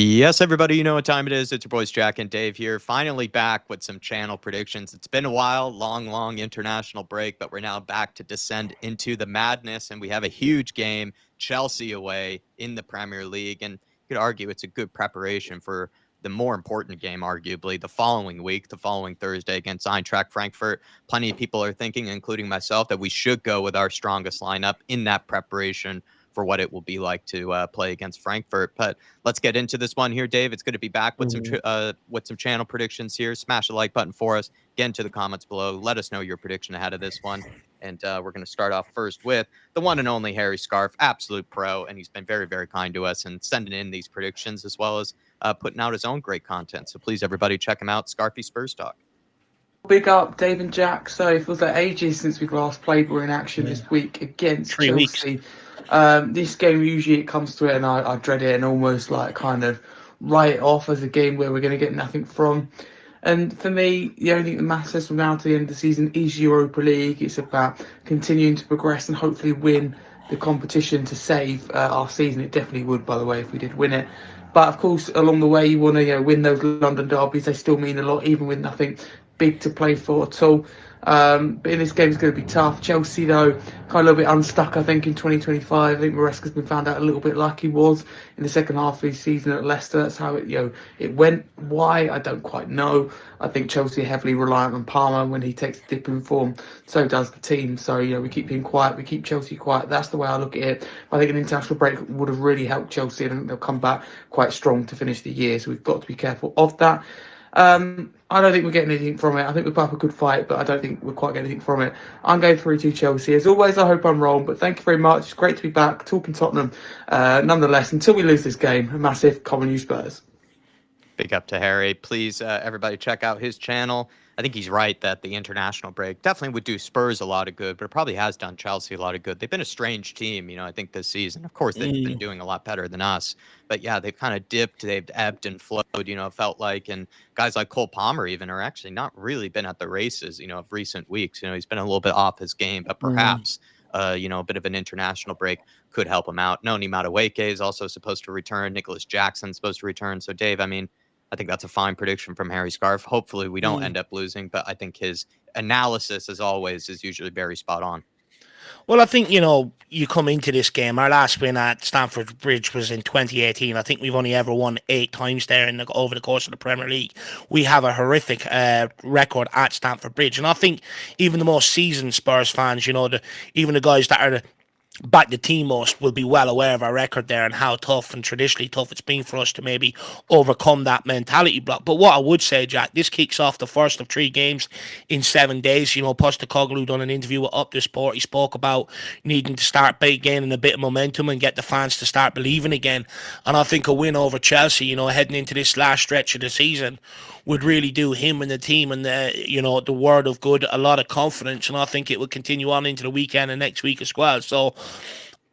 Yes, everybody, you know what time it is. It's your boys Jack and Dave here. Finally back with some channel predictions. It's been a while, long international break, but we're now back to descend into the madness, and we have a huge game, Chelsea away in the Premier League. And you could argue it's a good preparation for the more important game, arguably, the following week, the following Thursday against Eintracht Frankfurt. Plenty of people are thinking, including myself, that we should go with our strongest lineup in that preparation for what it will be like to play against Frankfurt. But let's get into this one here, Dave. It's good to be back with some channel predictions here. Smash the like button for us. Get into the comments below. Let us know your prediction ahead of this one. And we're going to start off first with the one and only Harry Scarf, absolute pro, and he's been very kind to us and sending in these predictions as well as putting out his own great content. So please, everybody, check him out. Scarfy Spurs Talk. Big up, Dave and Jack. So it feels like ages since we've last played. We're in action this week against 3 weeks. Chelsea. This game, usually it comes to it and I dread it and almost like kind of write it off as a game where we're going to get nothing from. And for me, the only thing that matters from now to the end of the season is Europa League. It's about continuing to progress and hopefully win the competition to save our season. It definitely would, by the way, if we did win it. But of course, along the way, you want to win those London derbies. They still mean a lot, even with nothing big to play for at all. But in this game, it's going to be tough. Chelsea, though, kind of a little bit unstuck, I think, in 2025. I think Maresca's been found out a little bit like he was in the second half of his season at Leicester. That's how it went. Why? I don't quite know. I think Chelsea are heavily reliant on Palmer. When he takes a dip in form, so does the team. So, we keep being quiet. We keep Chelsea quiet. That's the way I look at it. I think an international break would have really helped Chelsea, and they'll come back quite strong to finish the year. So we've got to be careful of that. I don't think we're getting anything from it. I think we'll put up a good fight, but I don't think we're quite getting anything from it. I'm going 3-2 Chelsea. As always, I hope I'm wrong, but thank you very much. It's great to be back talking Tottenham. Nonetheless, until we lose this game, a massive common you Spurs. Big up to Harry. Please, everybody, check out his channel. I think he's right that the international break definitely would do Spurs a lot of good, but it probably has done Chelsea a lot of good. They've been a strange team, I think this season. Of course, they've been doing a lot better than us. But yeah, they've kind of dipped, they've ebbed and flowed, it felt like. And guys like Cole Palmer even are actually not really been at the races, of recent weeks. He's been a little bit off his game, but perhaps, a bit of an international break could help him out. Noni Madueke is also supposed to return. Nicholas Jackson's supposed to return. So, Dave, I think that's a fine prediction from Harry Scarf. Hopefully we don't end up losing, but I think his analysis, as always, is usually very spot on. Well, I think, you come into this game. Our last win at Stamford Bridge was in 2018. I think we've only ever won 8 times there over the course of the Premier League. We have a horrific record at Stamford Bridge. And I think even the most seasoned Spurs fans, even the guys that are back the team most will be well aware of our record there and how tough and traditionally tough it's been for us to maybe overcome that mentality block. But what I would say, Jack, this kicks off the first of 3 games in 7 days. Postecoglou done an interview with Up the Sport. He spoke about needing to start gaining a bit of momentum and get the fans to start believing again. And I think a win over Chelsea, heading into this last stretch of the season would really do him and the team and the world of good a lot of confidence, and I think it will continue on into the weekend and next week as well. So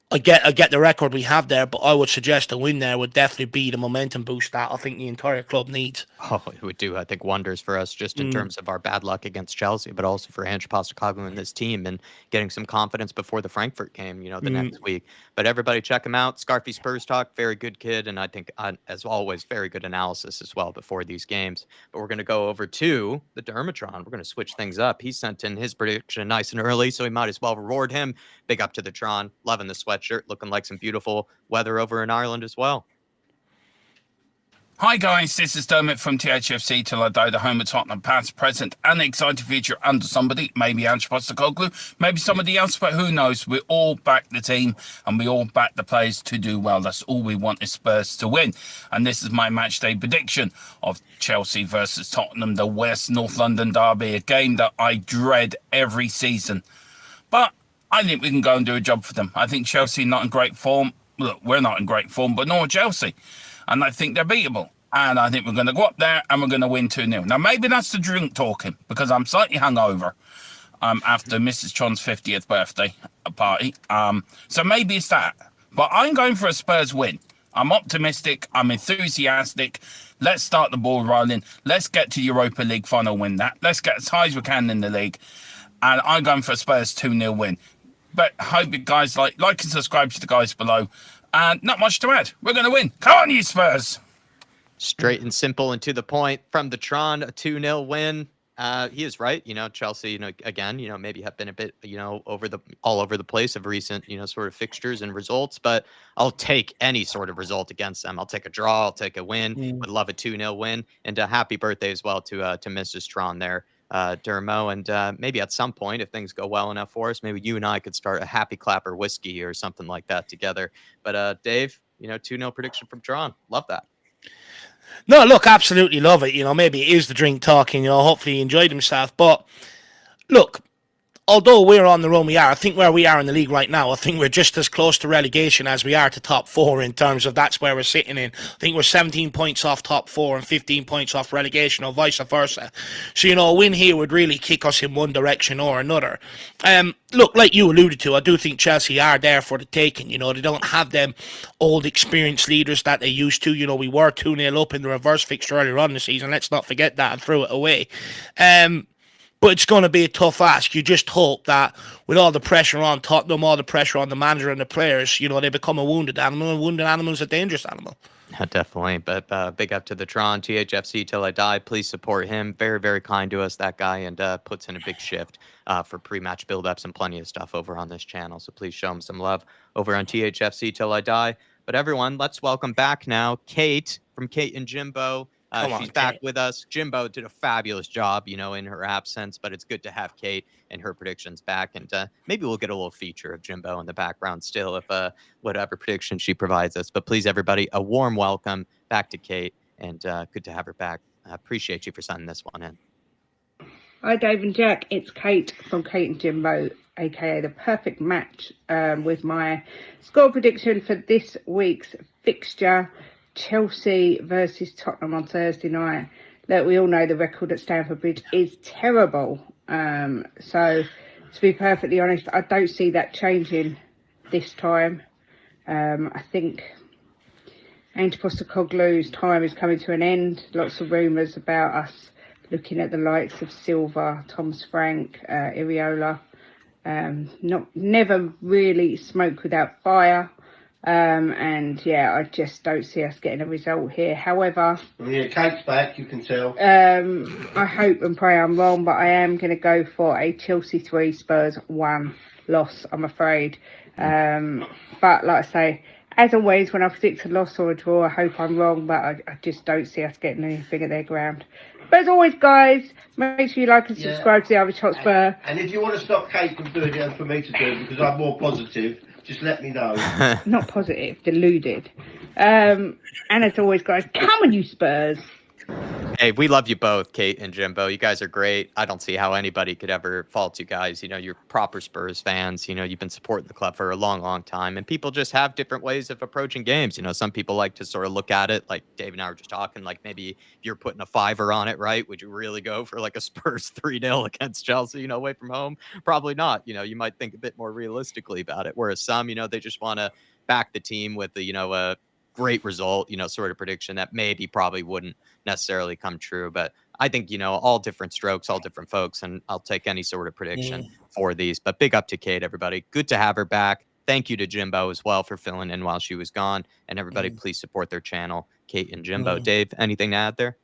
I get the record we have there, but I would suggest a win there would definitely be the momentum boost that I think the entire club needs. Oh, it would do, I think, wonders for us just in terms of our bad luck against Chelsea, but also for Ange Postecoglou and this team and getting some confidence before the Frankfurt game, the next week. But everybody check him out. Scarfy Spurs Talk, very good kid, and I think, as always, very good analysis as well before these games. But we're going to go over to the Dermatron. We're going to switch things up. He sent in his prediction nice and early, so we might as well reward him. Big up to the Tron. Loving the sweatshirt. Looking like some beautiful weather over in Ireland as well. Hi guys, this is Dermot from THFC Till I Die, the home of Tottenham, past, present, and excited future under somebody, maybe Ange Postecoglou, maybe somebody else, but who knows? We all back the team and we all back the players to do well. That's all we want is Spurs to win. And this is my match day prediction of Chelsea versus Tottenham, the West North London derby, a game that I dread every season. But I think we can go and do a job for them. I think Chelsea not in great form. Look, we're not in great form, but nor Chelsea. And I think they're beatable. And I think we're going to go up there and we're going to win 2-0. Now, maybe that's the drink talking because I'm slightly hungover after Mrs. Tron's 50th birthday party. So maybe it's that. But I'm going for a Spurs win. I'm optimistic. I'm enthusiastic. Let's start the ball rolling. Let's get to Europa League final, win that. Let's get as high as we can in the league. And I'm going for a Spurs 2-0 win. But hope you guys like and subscribe to the guys below. And not much to add. We're going to win. Come on, you Spurs. Straight and simple and to the point from the Tron, a 2-0 win. He is right. Chelsea, again, maybe have been a bit, all over the place of recent, sort of fixtures and results, but I'll take any sort of result against them. I'll take a draw. I'll take a win. Would love a 2-0 win. And happy birthday as well to Mrs. Tron there, Dermo. And maybe at some point, if things go well enough for us, maybe you and I could start a Happy Clapper whiskey or something like that together. But Dave, 2-0 prediction from Tron. Love that. No, look, absolutely love it. Maybe it is the drink talking. Hopefully he enjoyed himself. But look, although we're on the run we are, I think where we are in the league right now, I think we're just as close to relegation as we are to top four in terms of that's where we're sitting in. I think we're 17 points off top four and 15 points off relegation or vice versa. So, a win here would really kick us in one direction or another. Look, like you alluded to, I do think Chelsea are there for the taking. They don't have them old experienced leaders that they used to. We were 2-0 up in the reverse fixture earlier on in the season. Let's not forget that and throw it away. But it's going to be a tough ask. You just hope that with all the pressure on Tottenham, all the pressure on the manager and the players, they become a wounded animal. And wounded animal is a dangerous animal. Yeah, definitely. But big up to the Tron, THFC till I die. Please support him. Very, very kind to us, that guy, and puts in a big shift for pre-match build-ups and plenty of stuff over on this channel. So please show him some love over on THFC till I die. But everyone, let's welcome back now Kate from Kate and Jimbo. She's back with us. Jimbo did a fabulous job, in her absence, but it's good to have Kate and her predictions back. And maybe we'll get a little feature of Jimbo in the background still if whatever prediction she provides us. But please, everybody, a warm welcome back to Kate, and good to have her back. I appreciate you for sending this one in. Hi, Dave and Jack. It's Kate from Kate and Jimbo, aka The Perfect Match, with my score prediction for this week's fixture. Chelsea versus Tottenham on Thursday night. Look, we all know the record at Stamford Bridge is terrible. So, to be perfectly honest, I don't see that changing this time. I think Ange Postecoglou's time is coming to an end. Lots of rumours about us looking at the likes of Silva, Thomas Frank, Iriola. Never really smoke without fire. And yeah, I just don't see us getting a result here. However, Kate's back, you can tell. I hope and pray I'm wrong, but I am going to go for a Chelsea 3, Spurs 1 loss, I'm afraid. But like I say, as always, when I predict a loss or a draw, I hope I'm wrong, but I just don't see us getting anything at their ground. But as always, guys, make sure you like and subscribe to the IrishHotspur. And if you want to stop Kate from doing it and for me to do it, because I'm more positive, just let me know. Not positive, deluded. And as always, guys, come on, you Spurs. Hey, we love you both, Kate and Jimbo. You guys are great. I don't see how anybody could ever fault you guys. You're proper Spurs fans. You've been supporting the club for a long, long time. And people just have different ways of approaching games. Some people like to sort of look at it like Dave and I were just talking, like maybe if you're putting a $5 on it, right? Would you really go for like a Spurs 3-0 against Chelsea, away from home? Probably not. You might think a bit more realistically about it. Whereas some, they just want to back the team with the, a great result, sort of prediction that maybe probably wouldn't necessarily come true. But I think, all different strokes, all different folks, and I'll take any sort of prediction for these. But big up to Kate, everybody. Good to have her back. Thank you to Jimbo as well for filling in while she was gone. And everybody, please support their channel, Kate and Jimbo. Dave, anything to add there?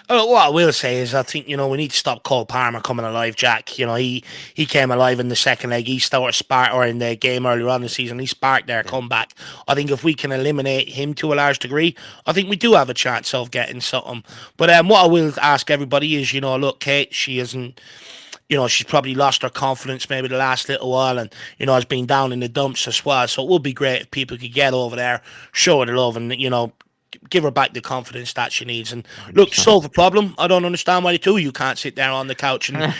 What I will say is I think, we need to stop Cole Palmer coming alive, Jack. He came alive in the second leg. He started spark, or in the game earlier on in the season, he sparked their comeback. I think if we can eliminate him to a large degree, I think we do have a chance of getting something. But what I will ask everybody is, look, Kate, she isn't, she's probably lost her confidence maybe the last little while and, has been down in the dumps as well. So it would be great if people could get over there, show her the love and, give her back the confidence that she needs. And look, solve a problem. I don't understand why the two of you can't sit there on the couch and,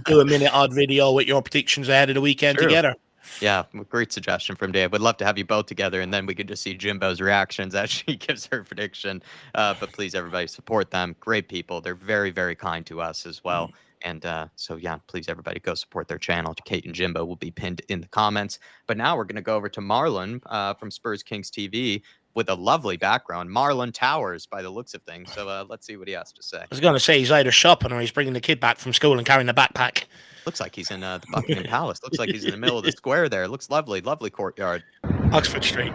do a minute odd video with your predictions ahead of the weekend together. Yeah, great suggestion from Dave. Would love to have you both together, and then we could just see Jimbo's reactions as she gives her prediction. But please, everybody, support them. Great people. They're very, very kind to us as well. And so, yeah, please, everybody, go support their channel. Kate and Jimbo will be pinned in the comments. But now we're going to go over to Marlon from Spurs Kings TV with a lovely background. Marlon Towers, by the looks of things. So let's see what he has to say. I was going to say he's either shopping or he's bringing the kid back from school and carrying the backpack. Looks like he's in the Buckingham Palace. Looks like he's in the middle of the square there. Looks lovely. Lovely courtyard. Oxford Street.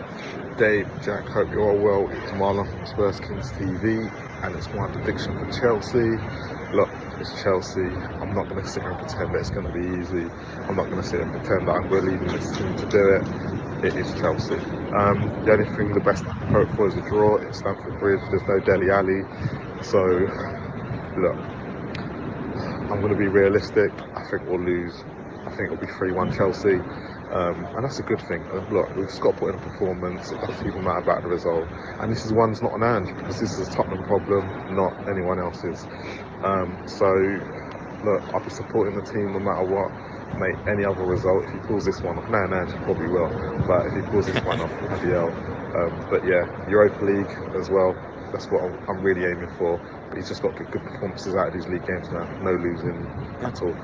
Dave, Jack, hope you're all well. It's Marlon from Spurs Kings TV, and it's my prediction for Chelsea. Look, it's Chelsea. I'm not going to sit here and pretend that it's going to be easy. I'm not going to sit here and pretend that I'm believing this team to do it. It is Chelsea. The only thing, the best I can hope for is a draw at Stamford Bridge. There's no Dele Alli. So, look, I'm going to be realistic. I think we'll lose. I think it'll be 3-1 Chelsea. And that's a good thing. Look, we've just got to put in a performance. It doesn't even matter about the result. And this is one's not an Ange, because this is a Tottenham problem, not anyone else's. So, look, I'll be supporting the team no matter what. Mate, any other result, if he pulls this one off, Ange probably will, but if he pulls this one off, IPL. But yeah, Europa League as well, that's what I'm really aiming for. But he's just got to get good performances out of these league games now. No losing at all.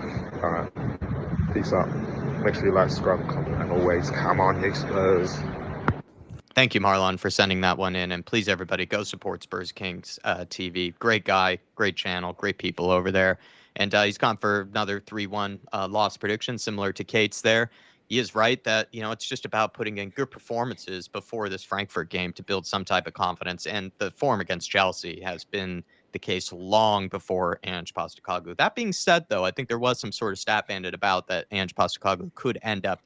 Alright, peace out. Make sure you like, subscribe, and comment, and always come on, you Spurs. Thank you, Marlon, for sending that one in. And please, everybody, go support Spurs Kings TV. Great guy, great channel, great people over there. And he's gone for another 3-1 loss prediction, similar to Kate's there. He is right that, it's just about putting in good performances before this Frankfurt game to build some type of confidence. And the form against Chelsea has been the case long before Ange Postecoglou. That being said, though, I think there was some sort of stat banded about that Ange Postecoglou could end up,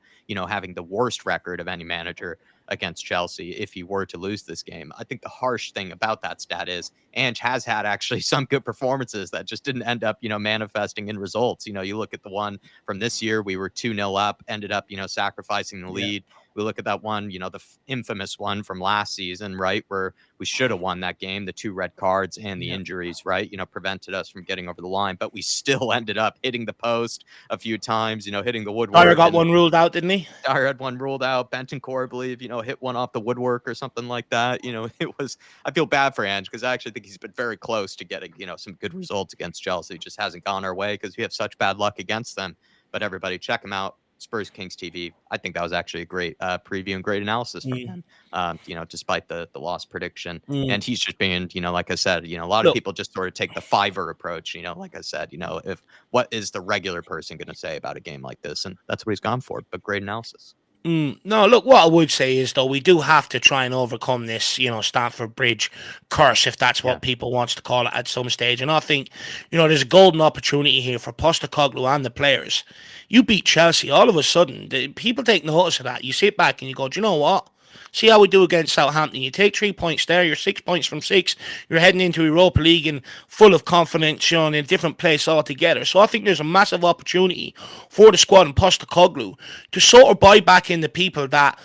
having the worst record of any manager against Chelsea if he were to lose this game. I think the harsh thing about that stat is Ange has had actually some good performances that just didn't end up, manifesting in results. You look at the one from this year, we were 2-0 up, ended up, sacrificing the lead. We look at that one, the infamous one from last season, right, where we should have won that game. The 2 red cards and the injuries, right, prevented us from getting over the line. But we still ended up hitting the post a few times, hitting the woodwork. Dyer got one ruled out, didn't he? Dyer had one ruled out. Bentancur, I believe, hit one off the woodwork or something like that. I feel bad for Ange because I actually think he's been very close to getting, some good results against Chelsea. It just hasn't gone our way because we have such bad luck against them. But everybody, check him out. Spurs Kings TV. I think that was actually a great preview and great analysis from him. Despite the loss prediction, and he's just being, like I said, a lot of people just sort of take the Fiverr approach. Like I said, if what is the regular person going to say about a game like this, and that's what he's gone for. But great analysis. No, look, what I would say is, though, we do have to try and overcome this, Stamford Bridge curse, if that's what people wants to call it at some stage. And I think, there's a golden opportunity here for Postecoglou and the players. You beat Chelsea, all of a sudden, people take notice of that. You sit back and you go, do you know what? See how we do against Southampton. You take 3 points there. You're 6 points from 6. You're heading into Europa League and full of confidence, in a different place altogether. So I think there's a massive opportunity for the squad and Postecoglou to sort of buy back in the people that,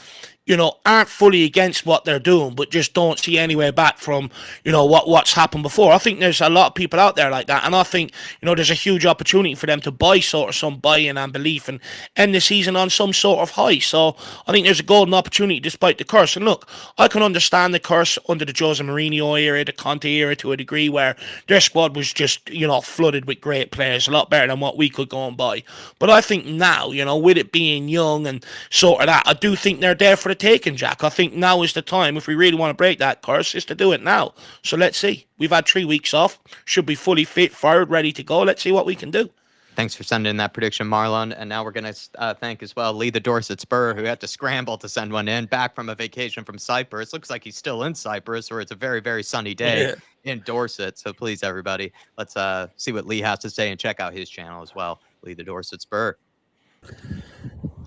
aren't fully against what they're doing, but just don't see any way back from, what's happened before. I think there's a lot of people out there like that, and I think, there's a huge opportunity for them to buy sort of some buy-in and belief and end the season on some sort of high. So I think there's a golden opportunity despite the curse. And look, I can understand the curse under the Jose Mourinho era, the Conte era to a degree, where their squad was just, flooded with great players, a lot better than what we could go and buy. But I think now, with it being young and sort of that, I do think they're there for the taking, Jack. I think now is the time, if we really want to break that curse, is to do it now. So let's see. We've had 3 weeks off. Should be fully fit, fired, ready to go. Let's see what we can do. Thanks for sending in that prediction, Marlon. And now we're going to thank as well Lee the Dorset Spur, who had to scramble to send one in, back from a vacation from Cyprus. Looks like he's still in Cyprus, where it's a very, very sunny day in Dorset. So please, everybody, let's see what Lee has to say and check out his channel as well, Lee the Dorset Spur.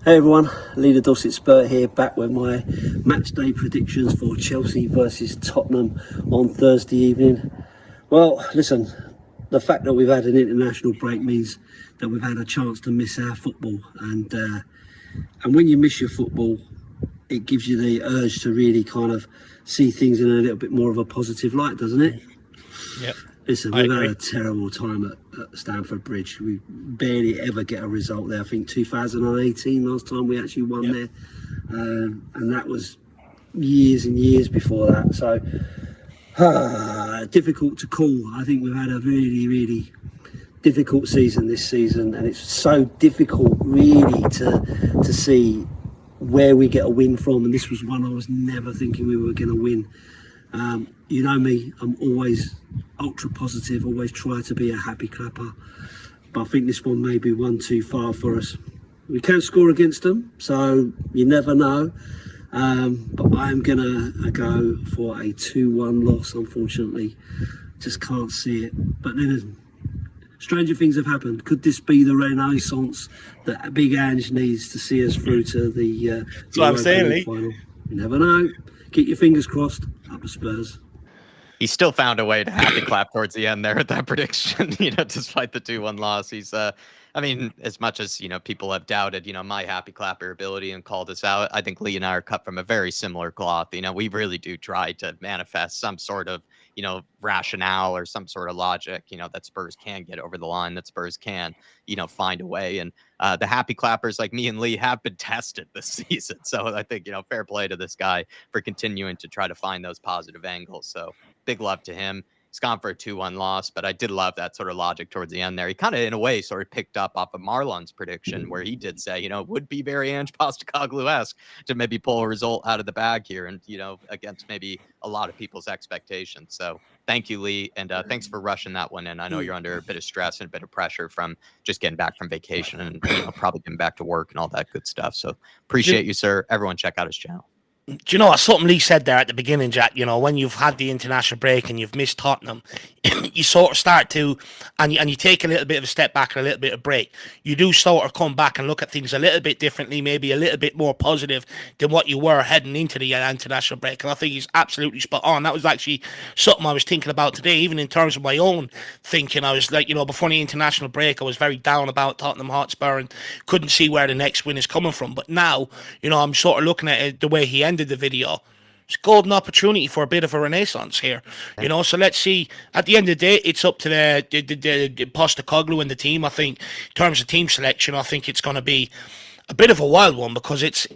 Hey everyone, Lee the Dorset Spur here, back with my match day predictions for Chelsea versus Tottenham on Thursday evening. Well, listen, the fact that we've had an international break means that we've had a chance to miss our football, and when you miss your football, it gives you the urge to really kind of see things in a little bit more of a positive light, doesn't it? Yeah. Listen, we've had a terrible time at Stamford Bridge. We barely ever get a result there. I think 2018 last time we actually won there, and that was years and years before that. So difficult to call. I think we've had a really, really difficult season this season, and it's so difficult really to see where we get a win from. And this was one I was never thinking we were going to win. You know me, I'm always ultra positive, always try to be a happy clapper, but I think this one may be one too far for us. We can score against them, so you never know, But I'm going to go for a 2-1 loss, unfortunately. Just can't see it. But then stranger things have happened. Could this be the renaissance that Big Ange needs to see us through to the Europa League final? You never know. Keep your fingers crossed. Up the Spurs. He still found a way to happy clap towards the end there at that prediction, despite the 2-1 loss. He's, I mean, as much as, people have doubted, my happy clapper ability and called us out, I think Lee and I are cut from a very similar cloth. We really do try to manifest some sort of, rationale or some sort of logic, that Spurs can get over the line, that Spurs can, find a way. And the happy clappers like me and Lee have been tested this season. So I think, fair play to this guy for continuing to try to find those positive angles. So big love to him. He's gone for a 2-1 loss, but I did love that sort of logic towards the end there. He kind of, in a way, sort of picked up off of Marlon's prediction where he did say, it would be very Ange Postecoglou-esque to maybe pull a result out of the bag here and, against maybe a lot of people's expectations. So thank you, Lee, and thanks for rushing that one in. I know you're under a bit of stress and a bit of pressure from just getting back from vacation and, probably getting back to work and all that good stuff. So appreciate you, sir. Everyone check out his channel. Do you know what? Something Lee said there at the beginning, Jack, when you've had the international break and you've missed Tottenham, you sort of start to, and you take a little bit of a step back and a little bit of break. You do sort of come back and look at things a little bit differently, maybe a little bit more positive than what you were heading into the international break. And I think he's absolutely spot on. That was actually something I was thinking about today, even in terms of my own thinking. I was like, before the international break, I was very down about Tottenham Hotspur and couldn't see where the next win is coming from. But now, I'm sort of looking at it the way he ended the video. It's a golden opportunity for a bit of a renaissance here, so let's see. At the end of the day, it's up to the Postecoglou and the team. I think in terms of team selection, I think it's going to be a bit of a wild one because it's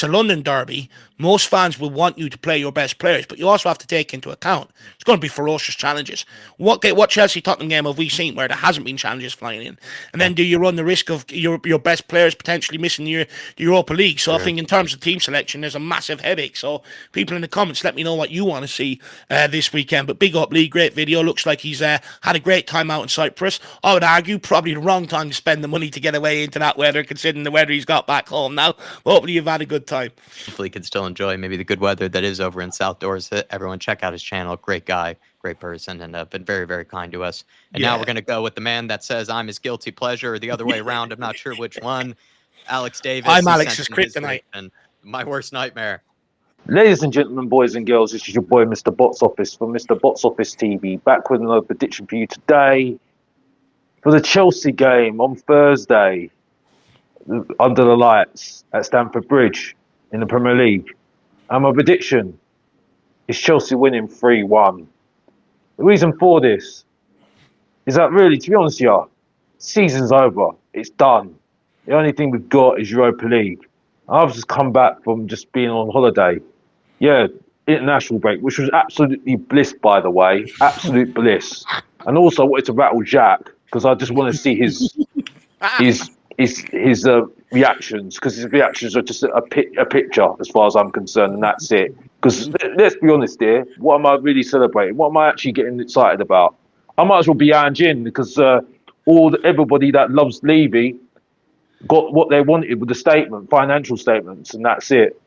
a London derby. Most fans will want you to play your best players, but you also have to take into account it's going to be ferocious challenges. What Chelsea-Tottenham game have we seen where there hasn't been challenges flying in? And then do you run the risk of your best players potentially missing the Europa League? So I think in terms of team selection, there's a massive headache. So people in the comments, let me know what you want to see this weekend. But big up Lee, great video. Looks like he's had a great time out in Cyprus. I would argue probably the wrong time to spend the money to get away into that weather, considering the weather he's got back home now. But hopefully you've had a good time. Hopefully you can still enjoy maybe the good weather that is over in South Dorset. Everyone check out his channel. Great guy, great person, and been very, very kind to us. And now we're going to go with the man that says I'm his guilty pleasure, or the other way around. I'm not sure which one. Alex Davis. I'm Alex's kryptonite. My worst nightmare. Ladies and gentlemen, boys and girls, this is your boy Mr. Box Office from Mr. Box Office TV, back with another prediction for you today for the Chelsea game on Thursday under the lights at Stamford Bridge in the Premier League. And my prediction is Chelsea winning 3-1. The reason for this is that really, to be honest with you, season's over. It's done. The only thing we've got is Europa League. I've just come back from just being on holiday. Yeah, international break, which was absolutely bliss, by the way. Absolute bliss. And also I wanted to rattle Jack because I just want to see his reactions, because his reactions are just a picture as far as I'm concerned, and that's it. Because let's be honest here, what am I really celebrating? What am I actually getting excited about? I might as well be Ange in, because everybody that loves Levy got what they wanted with the financial statements, and that's it.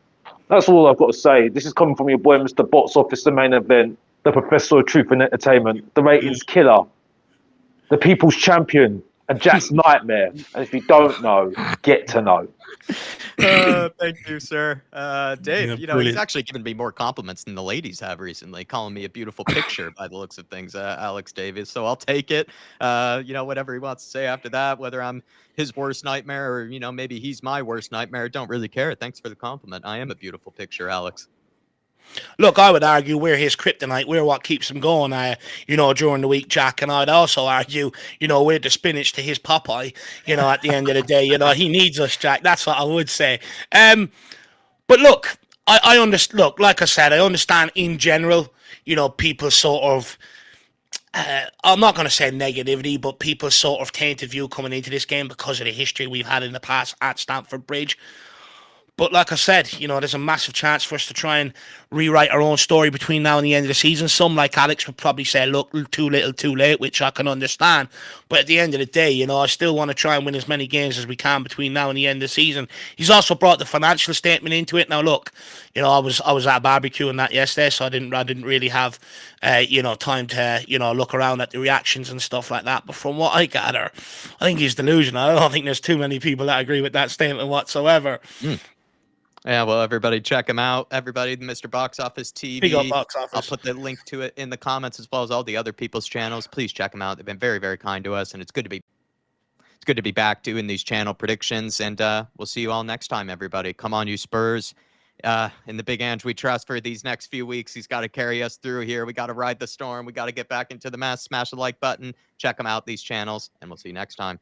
That's all I've got to say. This is coming from your boy, Mr. Box Office, the main event, the Professor of Truth and Entertainment, the ratings killer, the people's champion, and Jack's nightmare. And if you don't know, get to know. Thank you, sir. Dave, he's actually given me more compliments than the ladies have recently, calling me a beautiful picture by the looks of things, Alex Davis. So I'll take it. Whatever he wants to say after that, whether I'm his worst nightmare or, maybe he's my worst nightmare, don't really care. Thanks for the compliment. I am a beautiful picture, Alex. Look, I would argue we're his kryptonite. We're what keeps him going, during the week, Jack. And I'd also argue, we're the spinach to his Popeye, at the end of the day. He needs us, Jack. That's what I would say. But look, I understand. Look, like I said, I understand in general, people sort of, I'm not going to say negativity, but people sort of tainted view coming into this game because of the history we've had in the past at Stamford Bridge. But like I said, you know, there's a massive chance for us to try and rewrite our own story between now and the end of the season. Some, like Alex, would probably say, look, too little, too late, which I can understand. But at the end of the day, you know, I still want to try and win as many games as we can between now and the end of the season. He's also brought the financial statement into it. Now, look, you know, I was at a barbecue and that yesterday, so I didn't really have, you know, time to, you know, look around at the reactions and stuff like that. But from what I gather, I think he's delusional. I don't think there's too many people that agree with that statement whatsoever. Yeah, well, everybody check him out. Everybody, Mr. Box Office Big up TV. Box Office. I'll put the link to it in the comments as well as all the other people's channels. Please check them out. They've been very, very kind to us, and it's good to be back doing these channel predictions. And we'll see you all next time, everybody. Come on, you Spurs. In the Big Ange we trust for these next few weeks. He's got to carry us through here. We got to ride the storm. We got to get back into the mess. Smash the like button. Check them out, these channels, and we'll see you next time.